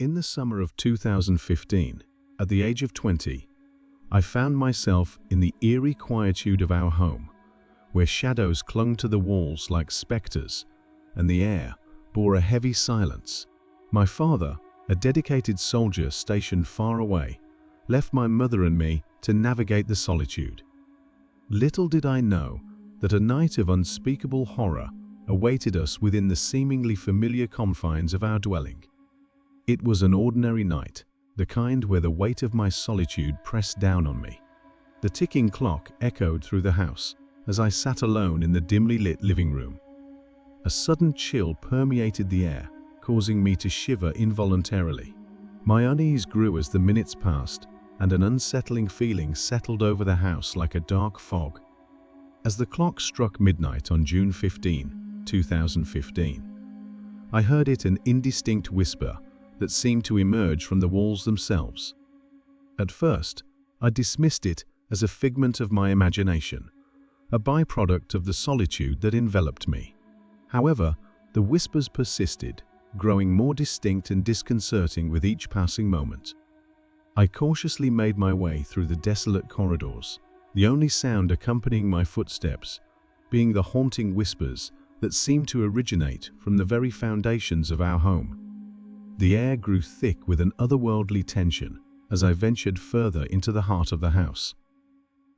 In the summer of 2015, at the age of 20, I found myself in the eerie quietude of our home, where shadows clung to the walls like specters, and the air bore a heavy silence. My father, a dedicated soldier stationed far away, left my mother and me to navigate the solitude. Little did I know that a night of unspeakable horror awaited us within the seemingly familiar confines of our dwelling. It was an ordinary night, the kind where the weight of my solitude pressed down on me. The ticking clock echoed through the house as I sat alone in the dimly lit living room. A sudden chill permeated the air, causing me to shiver involuntarily. My unease grew as the minutes passed, and an unsettling feeling settled over the house like a dark fog. As the clock struck midnight on June 15, 2015, I heard an indistinct whisper that seemed to emerge from the walls themselves. At first, I dismissed it as a figment of my imagination, a byproduct of the solitude that enveloped me. However, the whispers persisted, growing more distinct and disconcerting with each passing moment. I cautiously made my way through the desolate corridors, the only sound accompanying my footsteps being the haunting whispers that seemed to originate from the very foundations of our home. The air grew thick with an otherworldly tension as I ventured further into the heart of the house.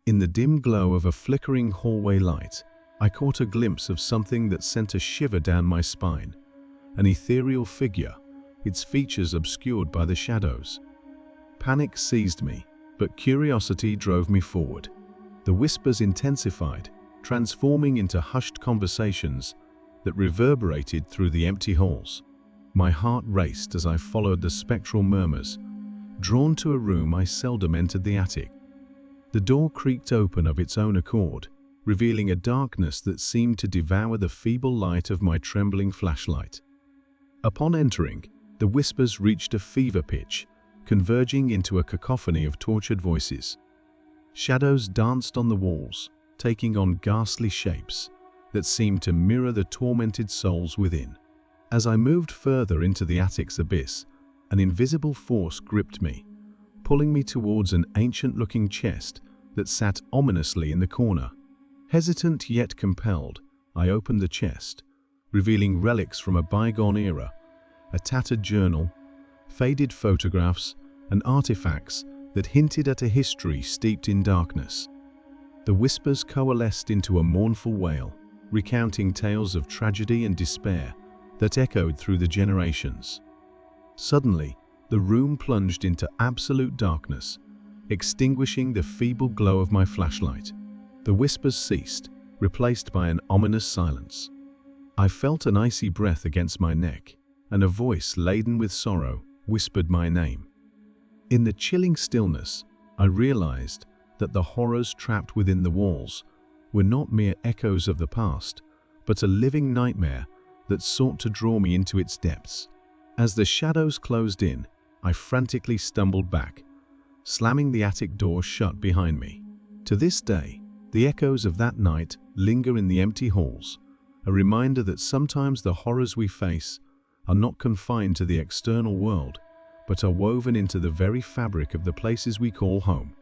In the dim glow of a flickering hallway light, I caught a glimpse of something that sent a shiver down my spine, an ethereal figure, its features obscured by the shadows. Panic seized me, but curiosity drove me forward. The whispers intensified, transforming into hushed conversations that reverberated through the empty halls. My heart raced as I followed the spectral murmurs, drawn to a room I seldom entered: the attic. The door creaked open of its own accord, revealing a darkness that seemed to devour the feeble light of my trembling flashlight. Upon entering, the whispers reached a fever pitch, converging into a cacophony of tortured voices. Shadows danced on the walls, taking on ghastly shapes that seemed to mirror the tormented souls within. As I moved further into the attic's abyss, an invisible force gripped me, pulling me towards an ancient-looking chest that sat ominously in the corner. Hesitant yet compelled, I opened the chest, revealing relics from a bygone era, a tattered journal, faded photographs, and artifacts that hinted at a history steeped in darkness. The whispers coalesced into a mournful wail, recounting tales of tragedy and despair that echoed through the generations. Suddenly, the room plunged into absolute darkness, extinguishing the feeble glow of my flashlight. The whispers ceased, replaced by an ominous silence. I felt an icy breath against my neck, and a voice laden with sorrow whispered my name. In the chilling stillness, I realized that the horrors trapped within the walls were not mere echoes of the past, but a living nightmare that sought to draw me into its depths. As the shadows closed in, I frantically stumbled back, slamming the attic door shut behind me. To this day, the echoes of that night linger in the empty halls, a reminder that sometimes the horrors we face are not confined to the external world, but are woven into the very fabric of the places we call home.